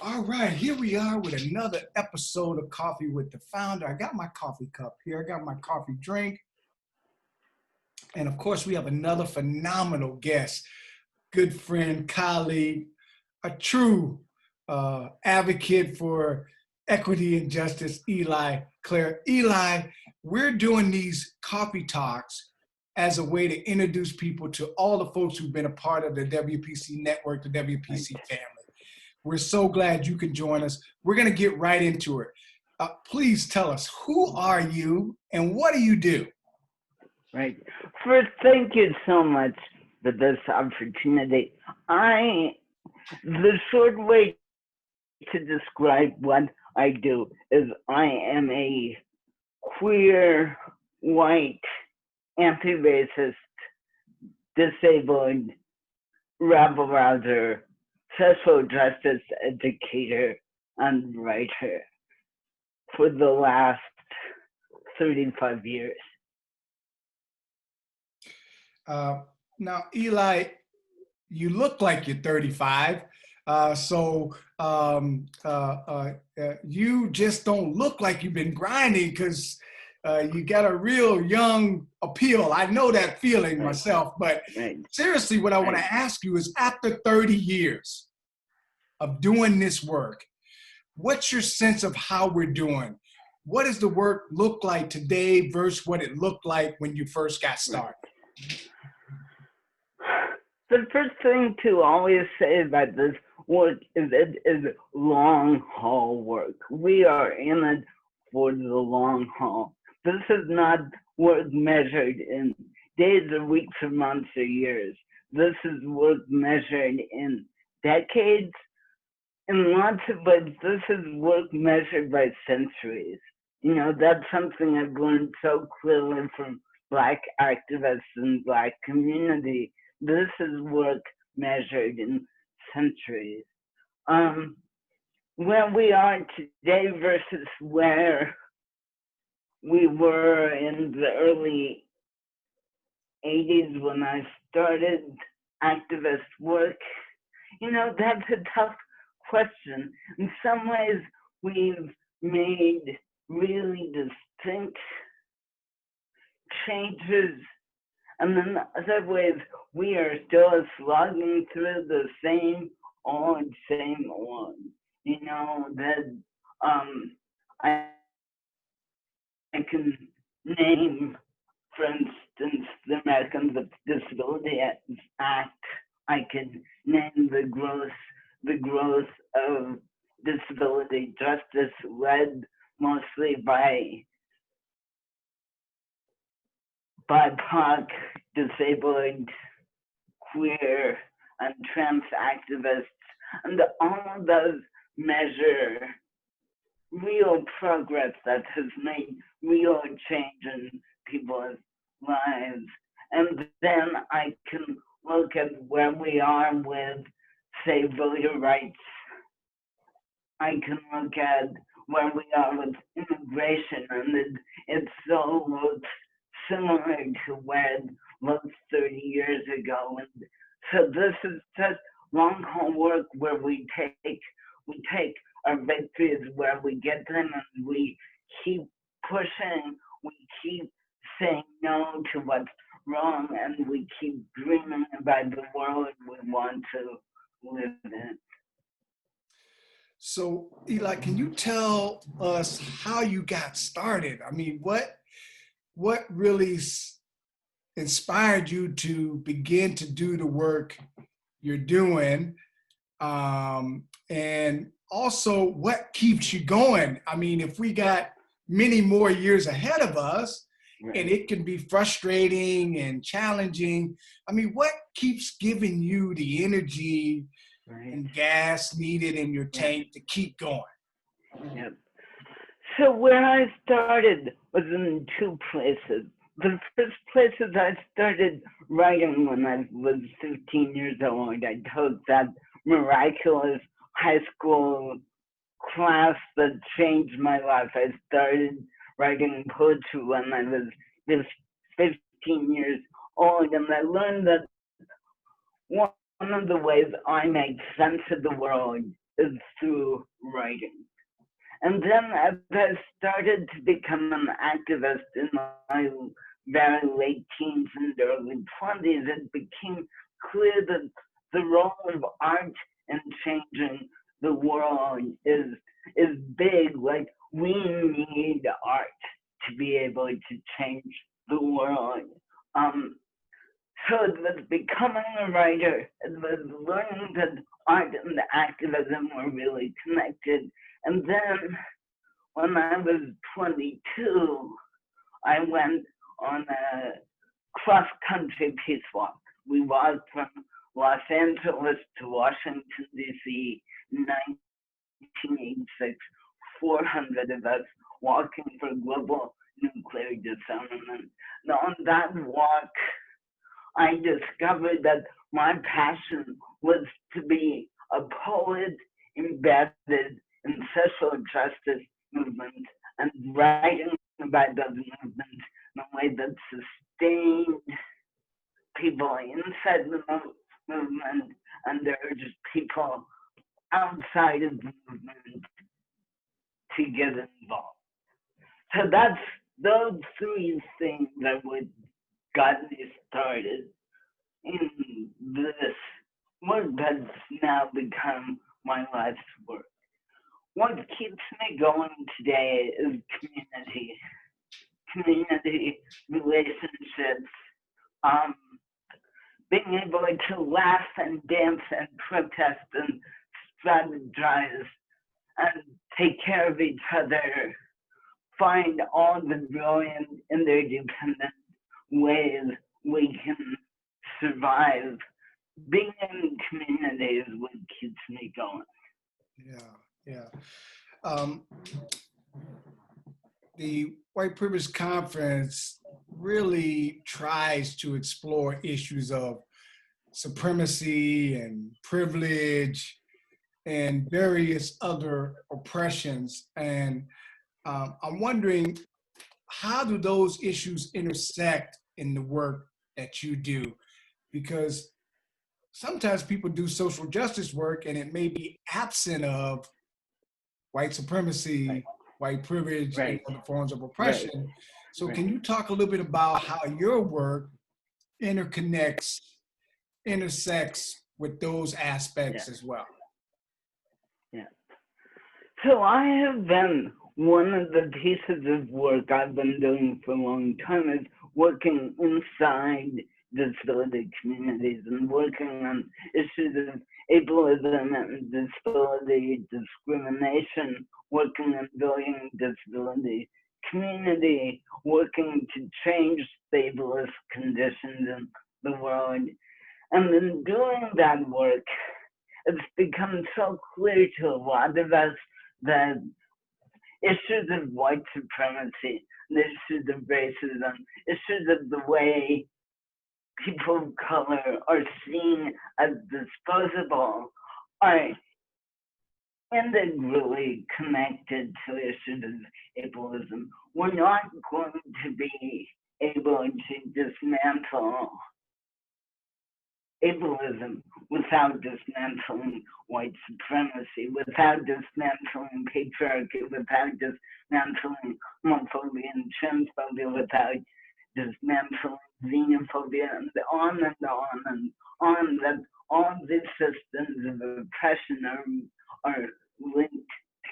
All right, here we are with another episode of Coffee with the Founder. I got my coffee cup here. I got my coffee drink. And of course, we have another phenomenal guest, good friend, colleague, a true advocate for equity and justice, Eli Clare. Eli, we're doing these coffee talks as a way to introduce people to all the folks who've been a part of the WPC network, the WPC family. We're so glad you can join us. We're going to get right into it. Please tell us, who are you and what do you do? Right. First, thank you so much for this opportunity. The short way to describe what I do is I am a queer, white, anti-racist, disabled, rabble-rouser, social justice educator and writer for the last 35 years. Now, Eli, you look like you're 35. You just don't look like you've been grinding because you got a real young appeal. I know that feeling myself, but seriously, what I want to ask you is, after 30 years of doing this work, what's your sense of how we're doing? What does the work look like today versus what it looked like when you first got started? The first thing to always say about this work is it is long haul work. We are in it for the long haul. This is not work measured in days or weeks or months or years. This is work measured in decades. In lots of ways, this is work measured by centuries. You know, that's something I've learned so clearly from Black activists and Black community. This is work measured in centuries. Where we are today versus where we were in the early 80s when I started activist work, you know, that's a tough question. In some ways, we've made really distinct changes, and in other ways, we are still slogging through the same old. You know, that I can name, for instance, the Americans with Disability Act. I can name the growth of disability justice led mostly by BIPOC, disabled, queer, and trans activists, and all of those measure real progress that has made real change in people's lives. And then I can look at where we are with, say, voter rights. I can look at where we are with immigration, and it so looks similar to where it looked 30 years ago. And so this is just long haul work where we take our victories where we get them, and we keep pushing, we keep saying no to what's wrong, and we keep dreaming about the world we want to live in. So, Eli, can you tell us how you got started? I mean, what really inspired you to begin to do the work you're doing? And also, what keeps you going? I mean, if we got many more years ahead of us, and it can be frustrating and challenging, I mean, what keeps giving you the energy and gas needed in your tank to keep going? Yep. So where I started was in two places. The first place is I started writing when I was 15 years old. I took that miraculous high school class that changed my life. I started writing poetry when I was just 15 years old, and I learned that one of the ways I make sense of the world is through writing. And then as I started to become an activist in my very late teens and early 20s, it became clear that the role of art in changing the world is big. Like, we need art to be able to change the world. So it was becoming a writer. It was learning that art and activism were really connected. And then when I was 22, I went on a cross-country peace walk. We walked from Los Angeles to Washington, D.C. in 1986, 400 of us walking for global nuclear disarmament. Now, on that walk, I discovered that my passion was to be a poet embedded in social justice movements and writing about those movements in a way that sustained people inside the movement and urged people outside of the movement to get involved. So that's those three things that would got me started in this work that's now become my life's work. What keeps me going today is community relationships, being able to laugh and dance and protest and strategize and take care of each other, find all the brilliant interdependent ways we can survive. Being in community is what keeps me going. Yeah. The White Privilege Conference really tries to explore issues of supremacy and privilege and various other oppressions. And I'm wondering, how do those issues intersect in the work that you do? Because sometimes people do social justice work and it may be absent of white supremacy, right, white privilege, right, and other forms of oppression. Right. So can you talk a little bit about how your work interconnects, intersects with those aspects as well? Yeah. So I have been, one of the pieces of work I've been doing for a long time is working inside disability communities and working on issues of ableism and disability discrimination, working on building disability community, working to change the ableist conditions in the world. And in doing that work, it's become so clear to a lot of us that issues of white supremacy, issues of racism, issues of the way people of color are seen as disposable are integrally connected to issues of ableism. We're not going to be able to dismantle ableism without dismantling white supremacy, without dismantling patriarchy, without dismantling homophobia and transphobia, without dismantling xenophobia, and on and on and on, that all these systems of oppression are linked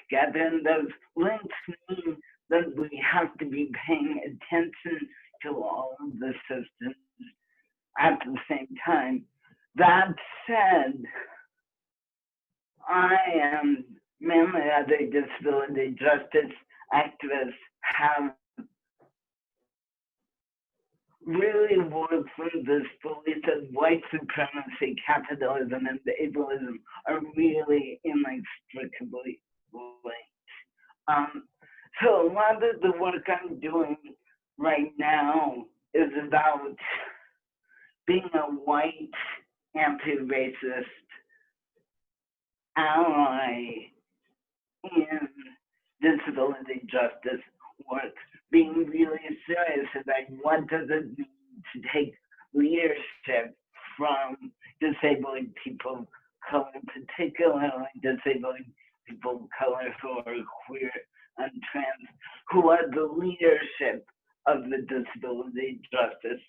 together, and those links mean that we have to be paying attention to all of the systems at the same time. That said, I am mainly as a disability justice activist, have really worked from this belief that white supremacy, capitalism, and ableism are really inextricably linked. So a lot of the work I'm doing right now is about being a white anti-racist ally in disability justice work, being really serious about what does it mean to take leadership from disabled people of color, particularly disabled people of color who are queer and trans, who are the leadership of the disability justice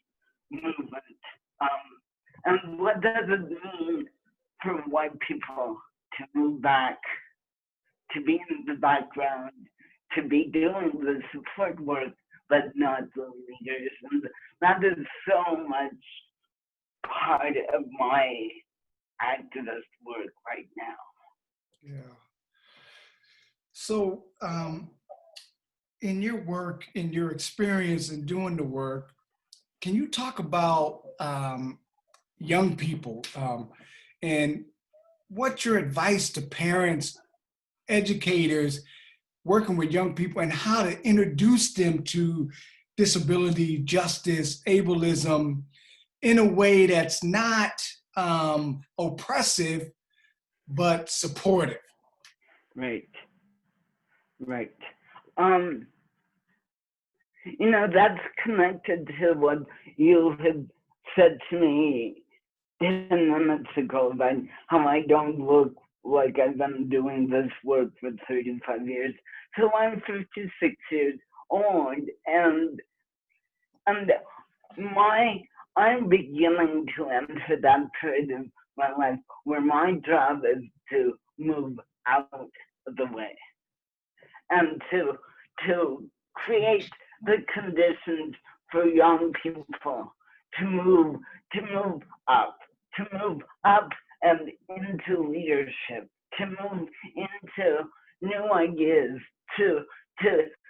movement. And what does it mean for white people to move back, to be in the background, to be doing the support work, but not the leaders? And that is so much part of my activist work right now. Yeah. So, in your work, in your experience in doing the work, can you talk about young people and what's your advice to parents, educators working with young people, and how to introduce them to disability, justice, ableism in a way that's not oppressive, but supportive? Right. Right. You know, that's connected to what you had said to me 10 minutes ago about how I don't look like I've been doing this work for 35 years. So I'm 56 years old, and I'm beginning to enter that period of my life where my job is to move out of the way and to create the conditions for young people to move up, and into leadership, to move into new ideas, to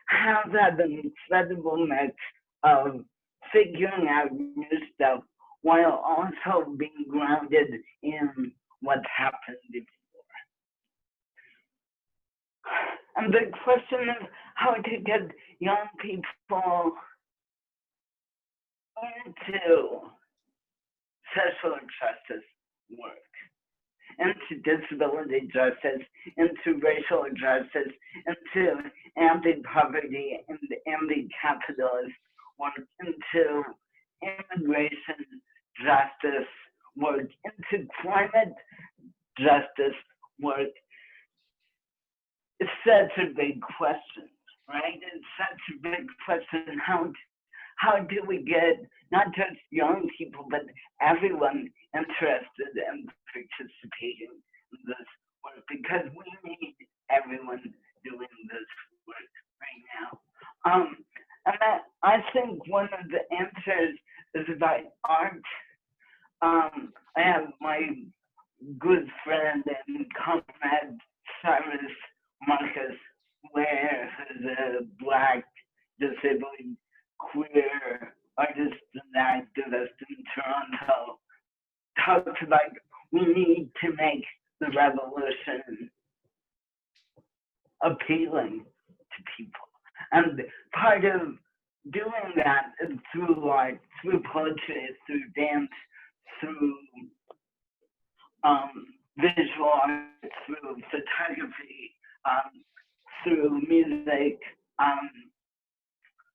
have that incredible mix of figuring out new stuff while also being grounded in what's happened before. And the question is how to get young people into social justice work, into disability justice, into racial justice, into anti-poverty and anti-capitalist work, into immigration justice work, into climate justice work. It's such a big question, right? It's such a big question. How do we get not just young people, but everyone interested in participating in this work? Because we need everyone doing this work right now. And I think one of the answers is about art. I have my good friend and comrade Cyrus Marcus Ware, who's a Black, disabled, queer artist and activist in Toronto, talks about we need to make the revolution appealing to people. And part of doing that is through art, through poetry, through dance, through visual art, through photography, through music.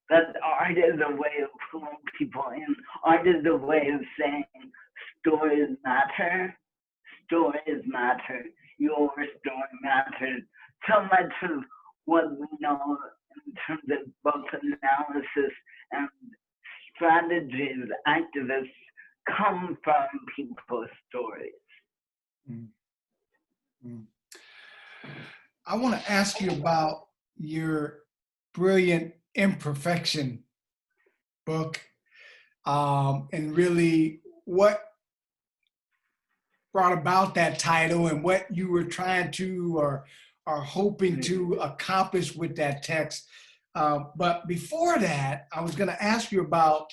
That art is a way of pulling people in. Art is a way of saying stories matter. Stories matter. Your story matters. So much of what we know in terms of both analysis and strategies, activists, come from people's stories. Mm-hmm. I want to ask you about your brilliant Imperfection book, and really what brought about that title and what you were trying to or are hoping to accomplish with that text. But before that, I was going to ask you about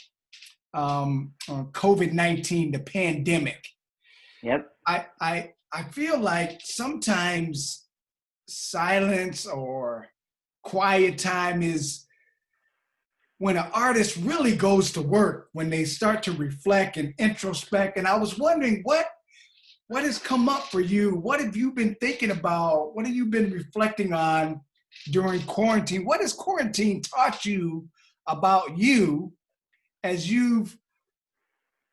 COVID-19, the pandemic. Yep. I feel like sometimes silence or quiet time is when an artist really goes to work, when they start to reflect and introspect. And I was wondering what has come up for you? What have you been thinking about? What have you been reflecting on during quarantine? What has quarantine taught you about you as you've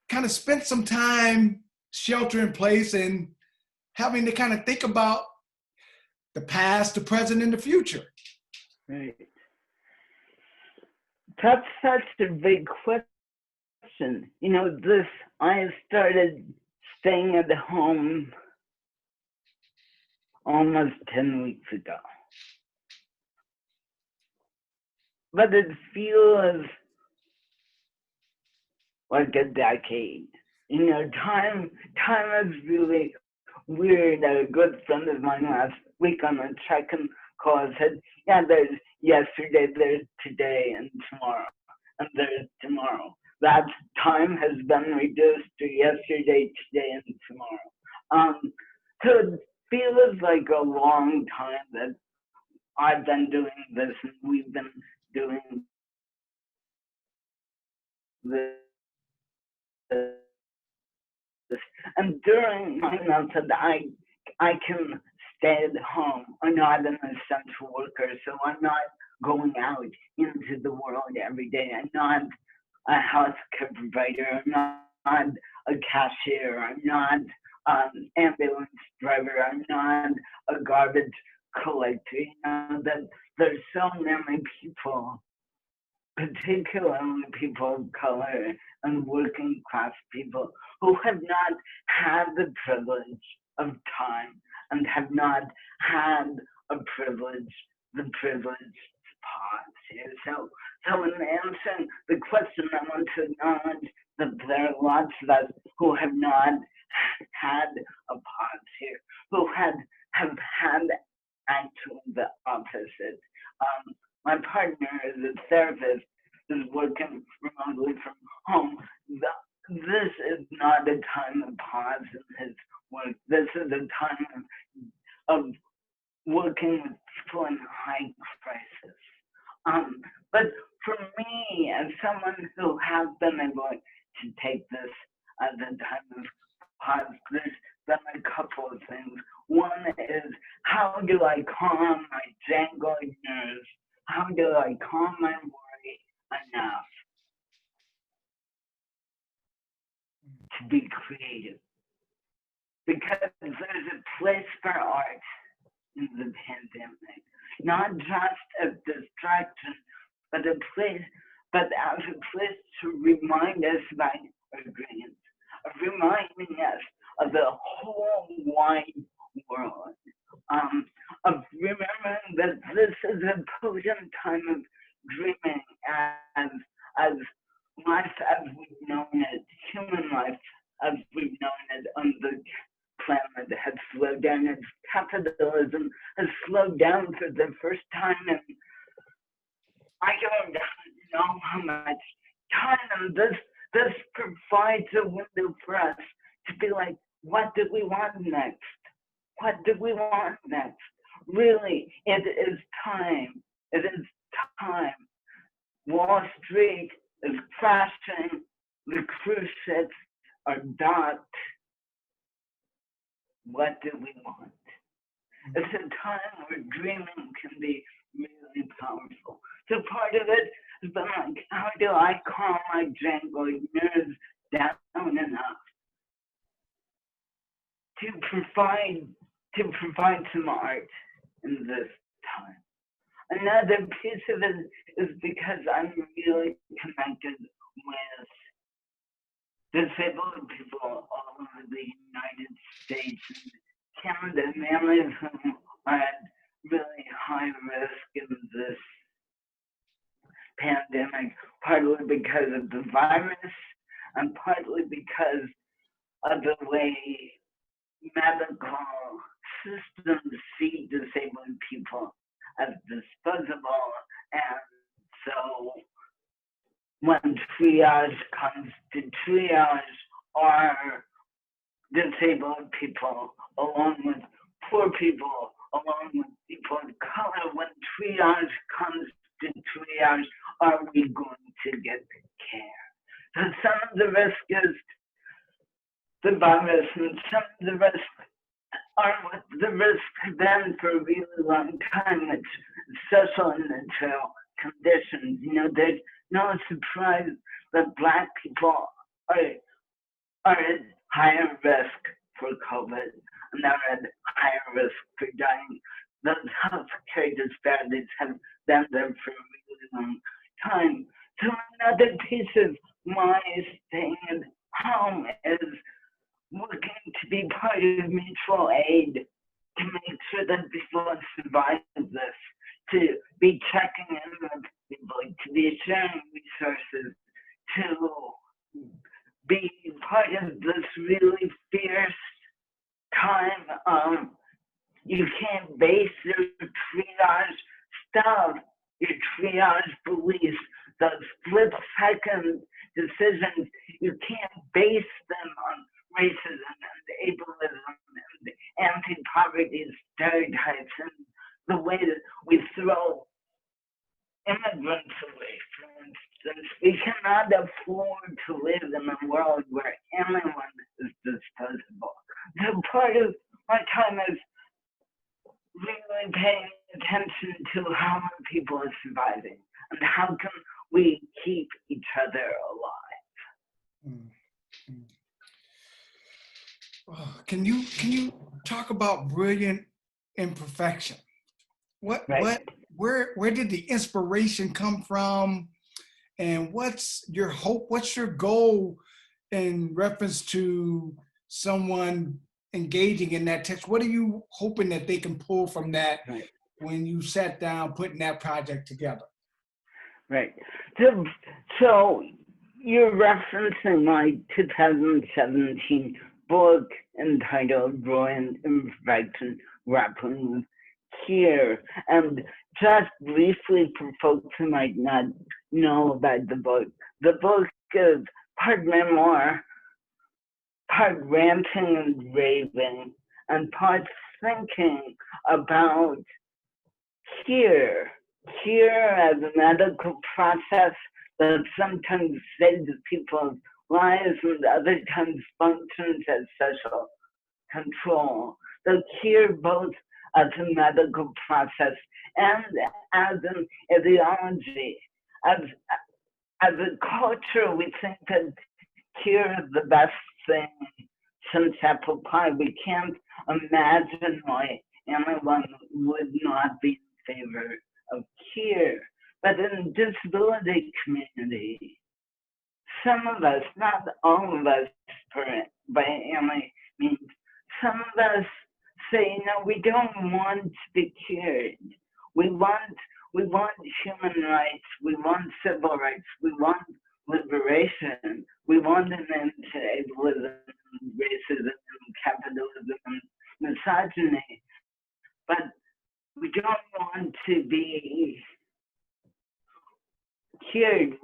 kind of spent some time shelter in place and having to kind of think about the past, the present, and the future. Right. That's such a big question. You know, I started staying at home almost 10 weeks ago. But it feels like a decade. You know, time is really weird. A good friend of mine last week on a check-in call said, yeah, there's yesterday, there's today, and tomorrow, and there's tomorrow. That time has been reduced to yesterday, today, and tomorrow. So it feels like a long time that I've been doing this and we've been doing this. And during my method, I can stay at home. I'm not an essential worker, so I'm not going out into the world every day. I'm not a healthcare provider. I'm not a cashier. I'm not an ambulance driver. I'm not a garbage collector. You know, that there's so many people, particularly people of color and working class people, who have not had the privilege of time and have not had the privilege to pause here. So in answering the question, I want to acknowledge that there are lots of us who have not had a pause here, who have had actually the opposite. My partner is a therapist, is working remotely from home. This is not a time of pause in his work. This is a time of working with people in high crisis. But for me, as someone who has been able to take this as a time of pause, there's been a couple of things. One is, how do I calm my jangling nerves? How do I calm my worry enough to be creative? Because there's a place for art in the pandemic, not just a distraction, but as a place to remind us about our dreams, of reminding us of the whole wide world, of remembering that this is a potent time of dreaming as life as we've known it, human life as we've known it on the planet has slowed down, as capitalism has slowed down for the first time in I don't know how much time, and this provides a window for us to be like, what do we want next? What do we want next? Really, it is time. It is time. Wall Street is crashing. The cruise ships are docked. What do we want? It's a time where dreaming can be really powerful. So part of it has been like, how do I calm my jangling nerves down enough to provide some art in this time? Another piece of it is because I'm really connected with disabled people all over the United States and Canada, many of whom are at really high risk in this pandemic, partly because of the virus and partly because of the way medical systems see disabled people as disposable. And so when triage comes to triage our disabled people along with poor people, along with people of color, when triage comes to triage, are we going to get care? So some of the risk is the virus, and some of the risk are what the risk has been for a really long time. It's social and natural conditions. You know, there's no surprise that Black people are at higher risk for COVID. and are at higher risk for dying. Those healthcare disparities have been there for a really long time. So another piece of my staying at home is looking to be part of mutual aid to make sure that people survive this, to be checking in with people, to be sharing resources, to be part of this really fierce time. You can't base your triage stuff, your triage beliefs, those split-second decisions, you can't base them on racism and ableism and anti-poverty stereotypes and the way that we throw immigrants away, for instance. We cannot afford to live in a world where anyone is disposable. So part of my time is really paying attention to how people are surviving and how can we keep each other alive. Mm-hmm. Oh, can you talk about brilliant imperfection? Where did the inspiration come from, and what's your hope? What's your goal in reference to someone engaging in that text? What are you hoping that they can pull from that when you sat down putting that project together? Right. So you're referencing my 2017 book entitled Brilliant Imperfection, Grappling with Queer. And just briefly for folks who might not know about the book is part memoir, part ranting and raving, and part thinking about queer as a medical process that sometimes saves people's lives and other times functions as social control. So queer both as a medical process and as an ideology. As a culture, we think that queer is the best thing since apple pie. We can't imagine why anyone would not be in favor of queer. But in the disability community, some of us, not all of us by any means, some of us say, no, we don't want to be cured. We want human rights, we want civil rights, we want liberation, we want an end to ableism, racism, capitalism, and misogyny. But we don't want to be cured.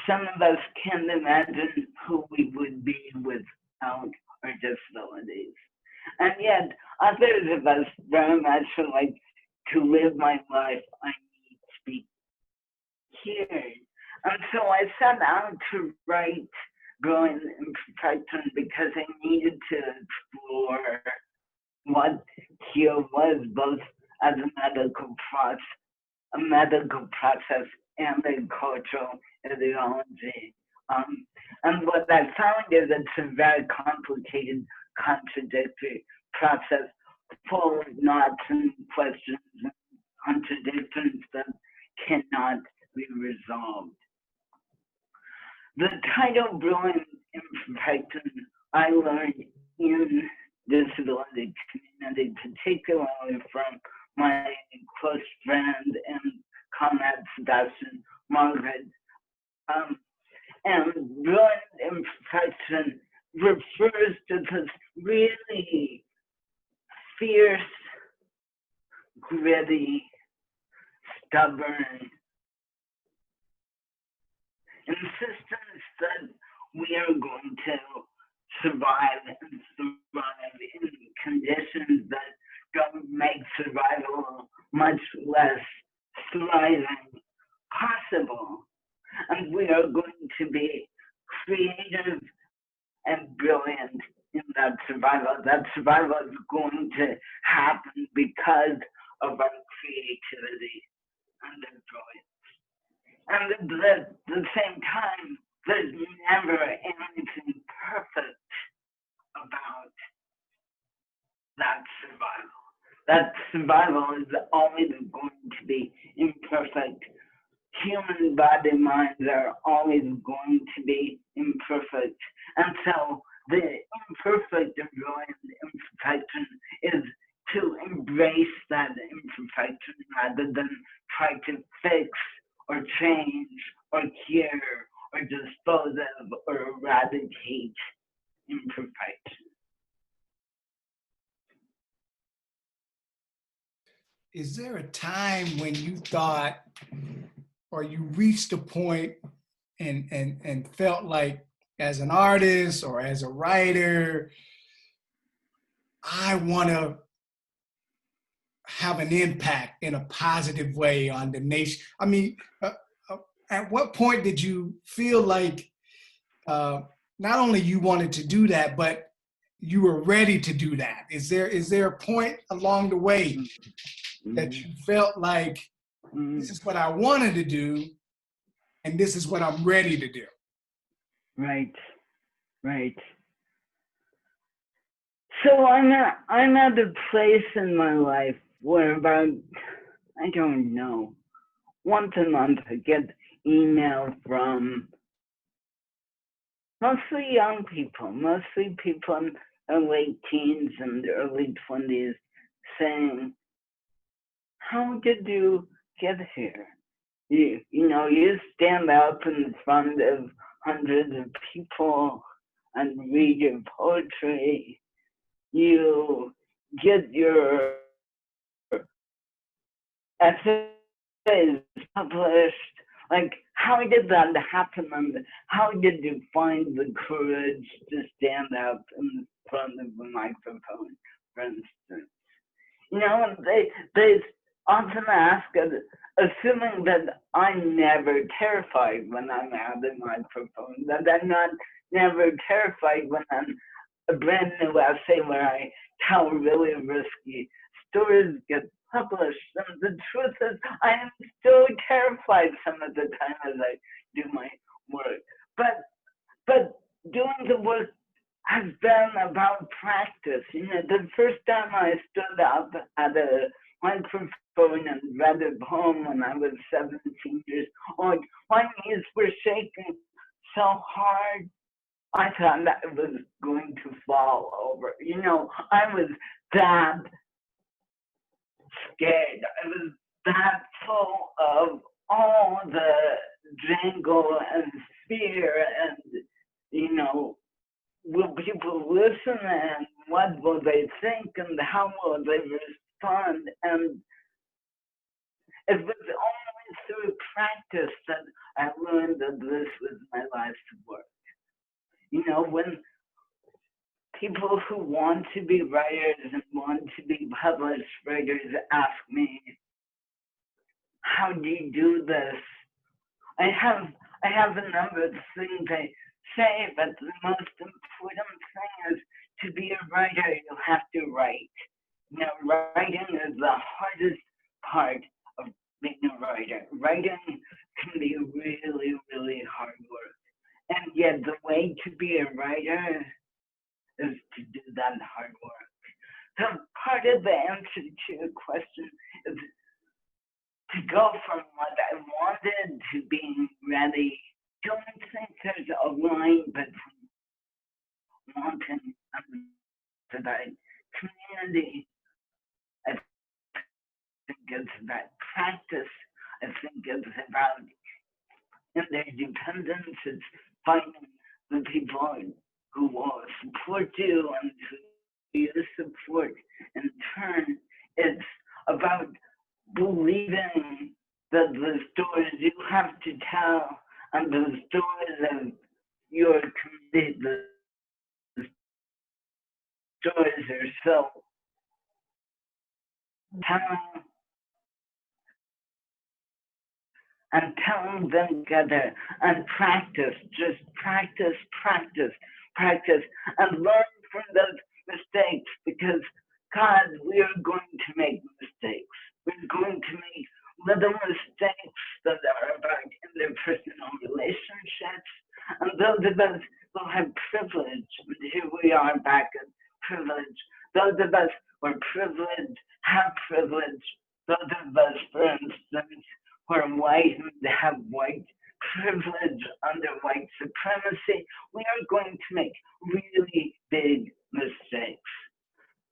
Some of us can't imagine who we would be without our disabilities. And yet, others of us very much are like, to live my life, I need to be cured. And so I set out to write Growing Imperfection because I needed to explore what cure was, both as a medical process and a cultural ideology. And what I found is it's a very complicated, contradictory process full of knots and questions and contradictions that cannot be resolved. The title Brilliant Imperfection I learned in disability community, particularly from my close friend and comrade Sebastian Margaret. And brilliant imperfection refers to this really fierce, gritty, stubborn insistence that we are going to survive and thrive in conditions that don't make survival much less thriving possible. And we are going to be creative and brilliant in that survival. That survival is going to happen because of our creativity and our brilliance. And at the same time, there's never anything perfect about That's survival. That survival is always going to be imperfect. Human body minds are always going to be imperfect. And so the imperfect of imperfection is to embrace that imperfection rather than try to fix or change or cure or dispose of or eradicate imperfection. Is there a time when you thought, or you reached a point and felt like, as an artist or as a writer, I want to have an impact in a positive way on the nation? I mean, at what point did you feel like not only you wanted to do that, but you were ready to do that? Is there a point along the way that you felt like, this is what I wanted to do, and this is what I'm ready to do? Right, right. So I'm at a place in my life where about, I don't know, once a month I get email from mostly young people, mostly people in their late teens and early 20s saying, how did you get here? You know, you stand up in front of hundreds of people and read your poetry. You get your essays published. Like, how did that happen? And how did you find the courage to stand up in front of the microphone, for instance? You know, and they often ask, assuming that I'm never terrified when I'm at the microphone, that I'm not never terrified when I'm a brand new essay where I tell really risky stories get published. And the truth is, I am still terrified some of the time as I do my work. But doing the work has been about practice. You know, the first time I stood up at a microphone and read a poem when I was 17 years old, my knees were shaking so hard I thought that it was going to fall over. You know, I was that scared. I was that full of all the jangle and fear and, you know, will people listen and what will they think and how will they respond? And it was only through practice that I learned that this was my life's work. You know, when people who want to be writers and want to be published writers ask me, how do you do this? I have a number of things I say, but the most important thing is to be a writer, you have to write. You know, writing is the hardest part of being a writer. Writing can be really, really hard work. And yet the way to be a writer is to do that hard work. So part of the answer to your question is to go from what I wanted to being ready. Don't think there's a line between wanting and that community. I think it's about practice. I think it's about interdependence. It's finding the people who will support you and who you support in turn. It's about believing that the stories you have to tell and the stories of your community, the stories are so telling and telling them together and practice, just practice, practice, practice, and learn from those mistakes because, God, we are going to make mistakes. We're going to make little mistakes that are about interpersonal relationships. And those of us who have privilege, and here we are back at privilege, those of us those of us, for instance, who are white and have white privilege under white supremacy, we are going to make really big mistakes.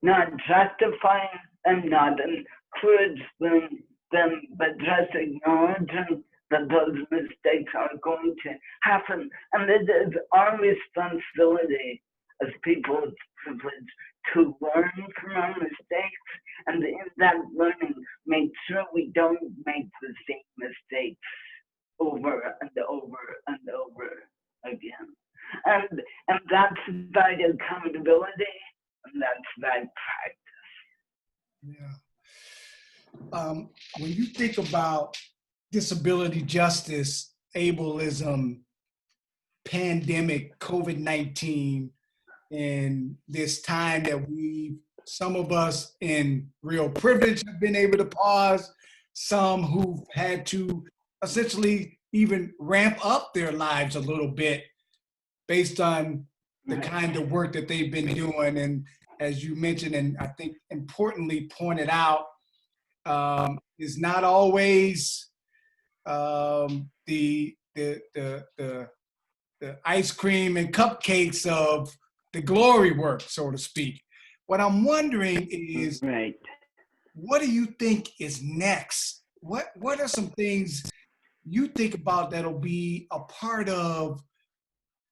Not justifying and not encouraging them, but just acknowledging that those mistakes are going to happen. And it is our responsibility as people of privilege to learn from our mistakes, and in that learning, make sure we don't make the same mistakes over and over and over again. And that's about accountability, and that's about practice. Yeah. When you think about disability justice, ableism, pandemic, COVID-19, and this time that some of us in real privilege have been able to pause, some who've had to essentially even ramp up their lives a little bit based on the kind of work that they've been doing. And as you mentioned, and I think importantly pointed out, is not always the ice cream and cupcakes of the glory work, so to speak. What I'm wondering is, what do you think is next? What are some things you think about that'll be a part of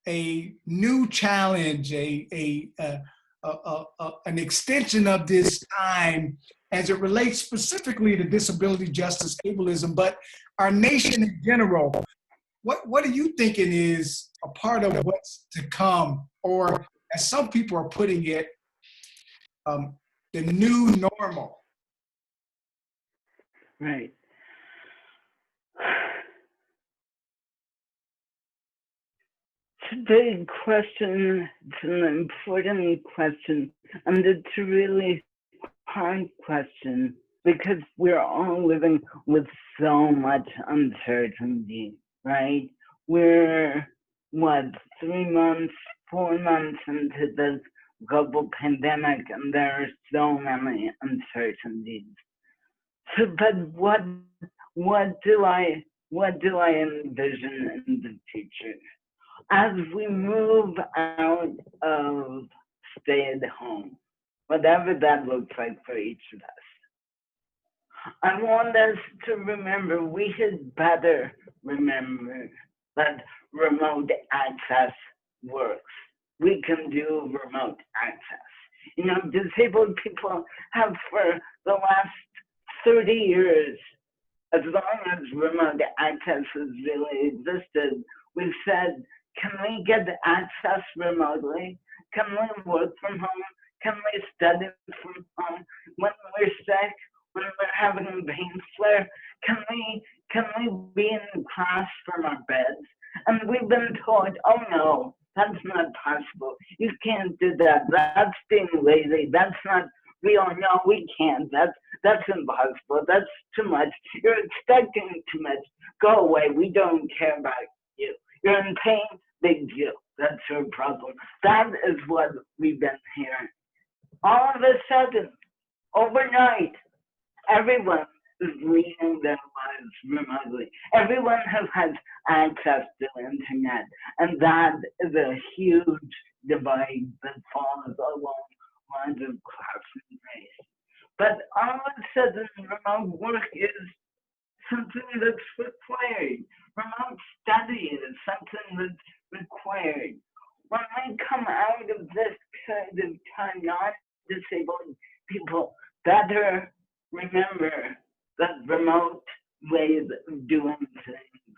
a new challenge, an extension of this time as it relates specifically to disability justice, ableism, but our nation in general? What are you thinking is a part of what's to come, or as some people are putting it, the new normal? Right. It's a big question. It's an important question, and it's a really hard question because we're all living with so much uncertainty, right? We're, 3 months, 4 months into this global pandemic, and there are so many uncertainties. So, but what do I envision in the future? As we move out of stay at home, whatever that looks like for each of us, I want us to remember, we had better remember that remote access works. We can do remote access. You know, disabled people have for the last 30 years, as long as remote access has really existed, we've said, can we get access remotely? Can we work from home? Can we study from home? When we're sick, when we're having a pain flare, can we be in class from our beds? And we've been told, oh no, that's not possible. You can't do that. That's being lazy. That's not real. No, we can't. That's impossible. That's too much. You're expecting too much. Go away. We don't care about you. You're in pain. Big deal. That's your problem. That is what we've been hearing. All of a sudden, overnight, everyone is leading their lives remotely. Everyone has access to the internet, and that is a huge divide that falls along lines of class and race. But all of a sudden, remote work is something that's required. Remote study is something that's required. When we come out of this period of time, non-disabled people better remember that remote ways of doing things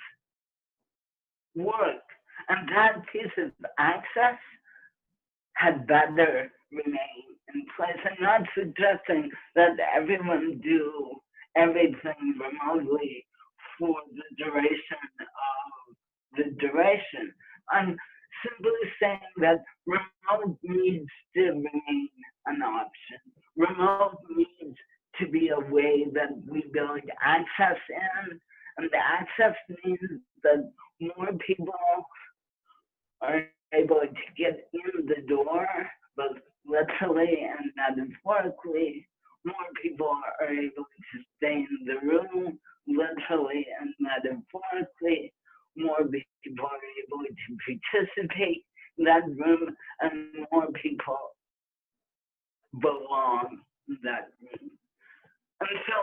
work. And that piece of access had better remain in place. I'm not suggesting that everyone do everything remotely for the duration of the duration. I'm simply saying that remote needs to remain an option. Remote needs to be a way that we build access in, and the access means that more people are able to get in the door, both literally and metaphorically. more people are able to stay in the room, literally and metaphorically. More people are able to participate in that room, and more people belong in that room. And so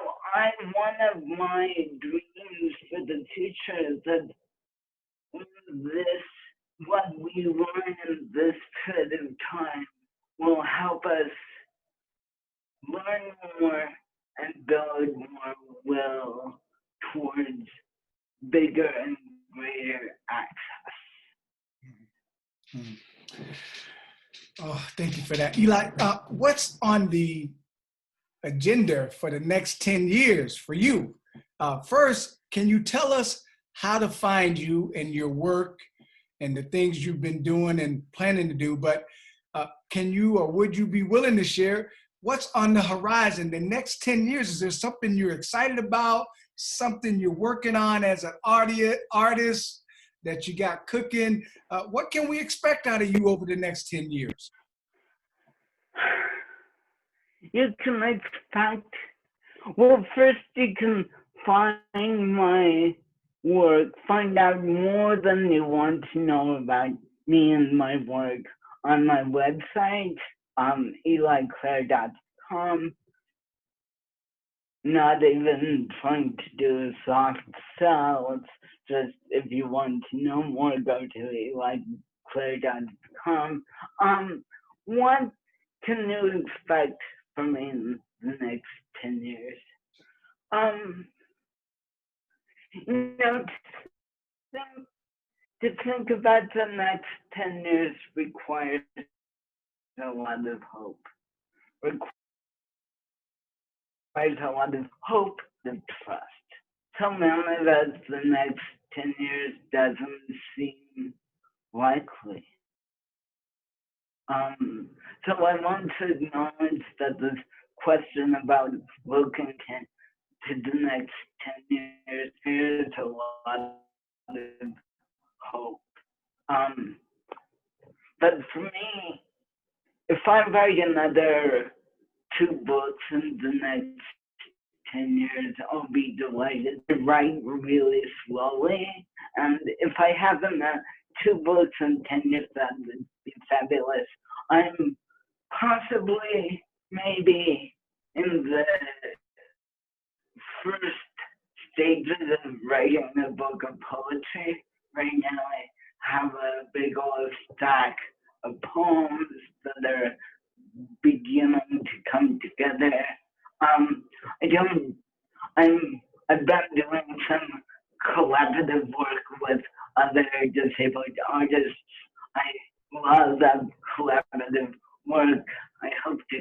one of my dreams for the future is that what we learn in this period of time will help us learn more and build more will towards bigger and greater access. Mm-hmm. Oh, thank you for that. Eli, what's on the agenda for the next 10 years for you? First, can you tell us how to find you and your work and the things you've been doing and planning to do? But can you or would you be willing to share what's on the horizon the next 10 years? Is there something you're excited about, something you're working on as an artist that you got cooking? What can we expect out of you over the next 10 years? You can expect, well, first you can find my work, find out more than you want to know about me and my work on my website, eliclaire.com. Not even trying to do a soft sell, it's just if you want to know more, go to eliclaire.com. What can you expect from me in the next 10 years? To think about the next 10 years requires a lot of hope. Requires a lot of hope and trust. So many of us, the next 10 years doesn't seem likely. So I want to acknowledge that this question about looking to the next 10 years, there's a lot of hope. But for me, if I write another 2 books in the next 10 years, I'll be delighted. To write really slowly, and if I have 2 books in 10 years, that would be fabulous. I'm possibly, maybe, in the first stages of writing a book of poetry. Right now, I have a big old stack of poems that are beginning to come together. I've been doing some collaborative work with other disabled artists. I love that collaborative work. I hope to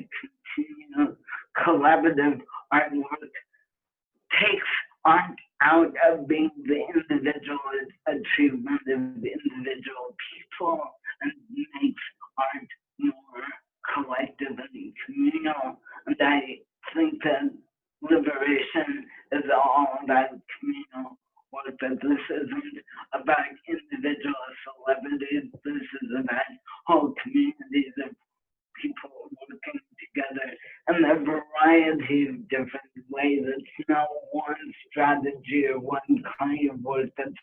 continue. Collaborative artwork takes art out of being the individual achievement of individual people and makes art more collective and communal. And I think that liberation is all about communal work, that this isn't about individual celebrities, this is about whole communities of people working together in a variety of different ways. It's not one strategy or one kind of work that's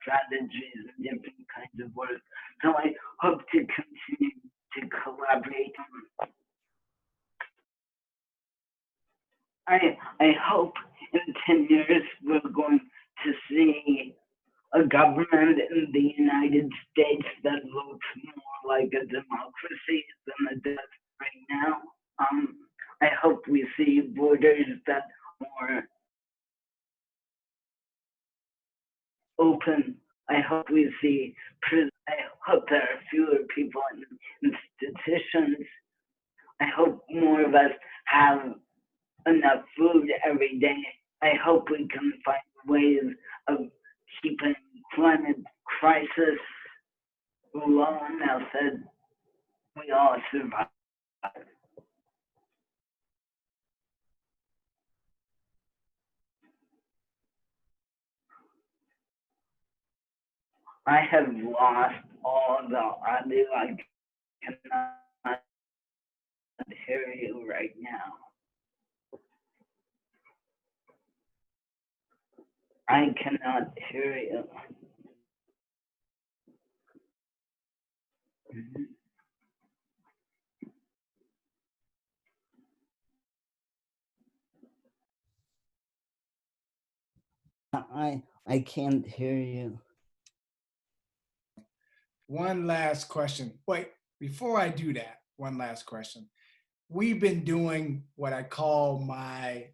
strategies and different kinds of work. So I hope to continue to collaborate. I hope in 10 years we're going to see a government in the United States that looks more like a democracy than it does right now. I hope we see borders that are more open. I hope we see prisons. I hope there are fewer people in institutions. I hope more of us have enough food every day. I hope we can find ways of keeping climate crisis low enough that we all survive. I have lost all the audio. I cannot hear you right now. I cannot hear you. I can't hear you. One last question. Wait, before I do that, one last question. We've been doing what I call my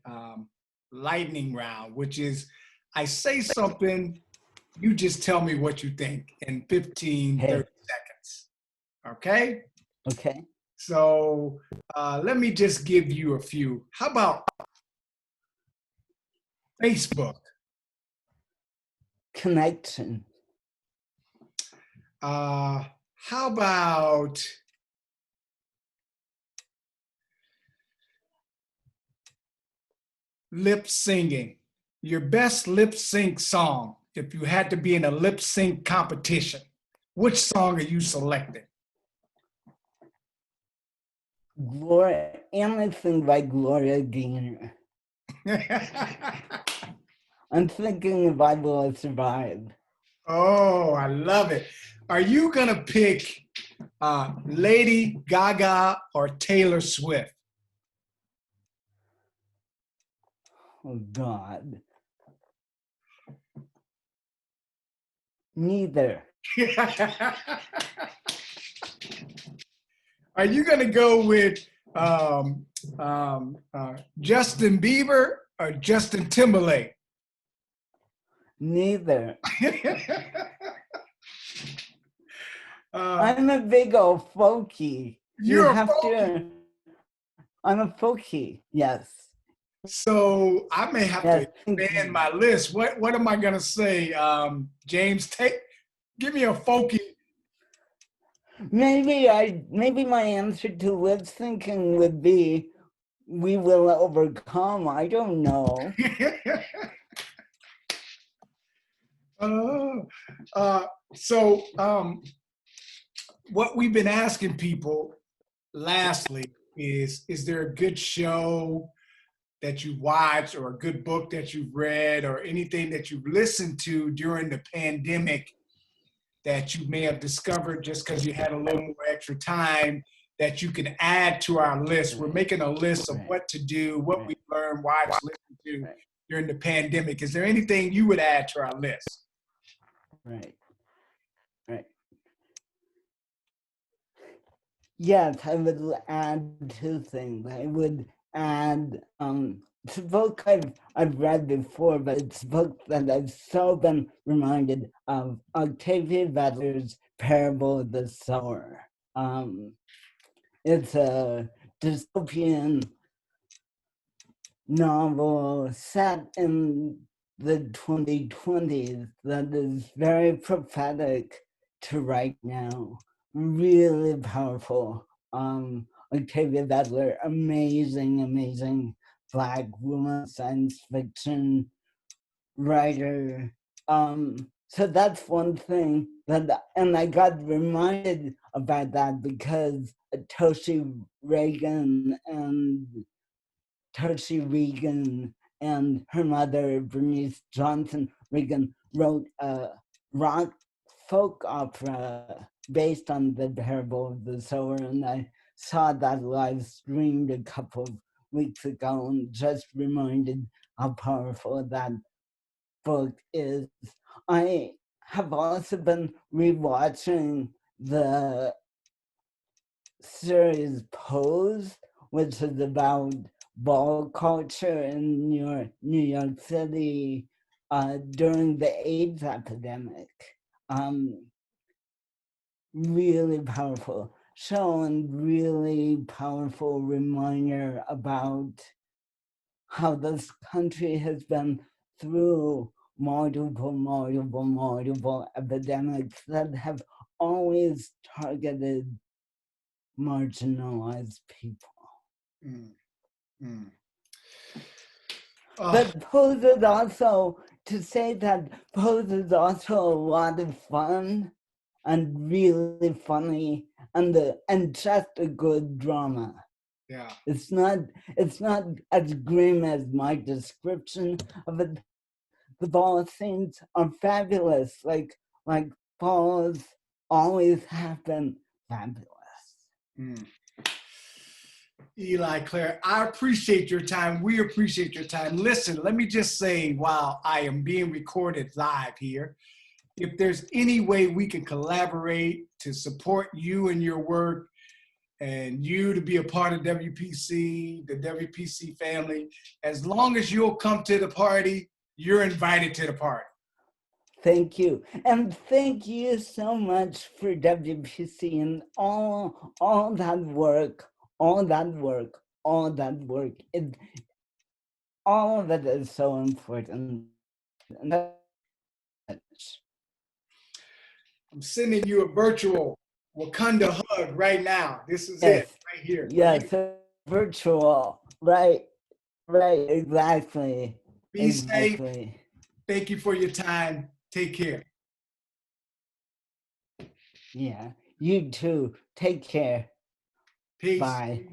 lightning round, which is I say something, you just tell me what you think in 15, 30 seconds. Okay? Okay. So let me just give you a few. How about Facebook? Connection. How about lip singing? Your best lip sync song, if you had to be in a lip sync competition, which song are you selecting? Gloria, anything by Gloria Gaynor. I'm thinking if I will survive. Oh, I love it. Are you gonna pick Lady Gaga or Taylor Swift? Oh God. Neither. Are you gonna go with Justin Bieber or Justin Timberlake? Neither. uh, I'm a big old folkie. You you're a have folkie. to. I'm a folkie. Yes. So I may have to Yes. expand my list. What am I gonna say? James, give me a folkie. Maybe my answer to lip syncing would be "We Will Overcome." I don't know. So what we've been asking people lastly is there a good show that you watched or a good book that you've read or anything that you've listened to during the pandemic that you may have discovered just because you had a little more extra time that you can add to our list? We're making a list of what to do, what we learned, watch, listen to during the pandemic. Is there anything you would add to our list? Right. Yes, I would add two things. I would add it's a book I've read before, but it's a book that I've so been reminded of, Octavia Butler's Parable of the Sower. It's a dystopian novel set in the 2020s that is very prophetic to right now. Really powerful. Octavia Butler, amazing Black woman science fiction writer. So that's one thing and I got reminded about that because Toshi Reagan and her mother, Bernice Johnson Reagan, wrote a rock folk opera based on the Parable of the Sower, and I saw that live streamed a couple of weeks ago and just reminded how powerful that book is. I have also been rewatching the series Pose, which is about ball culture in New York City during the AIDS epidemic. Really powerful show and really powerful reminder about how this country has been through multiple epidemics that have always targeted marginalized people. Mm, mm. But Pose is also to say that Pose is also a lot of fun and really funny and just a good drama. Yeah. It's not as grim as my description of it. The ball scenes are fabulous. Like balls always have been fabulous. Mm. Eli Clare, I appreciate your time. We appreciate your time. Listen, let me just say, while I am being recorded live here, if there's any way we can collaborate to support you and your work and you to be a part of WPC, the WPC family, as long as you'll come to the party, you're invited to the party. Thank you. And thank you so much for WPC and all that work, all of it is so important. And I'm sending you a virtual Wakanda hug right now. This is yes, it right here. Yes, virtual. Right, exactly. Be safe. Thank you for your time. Take care. Yeah, you too. Take care. Peace. Bye.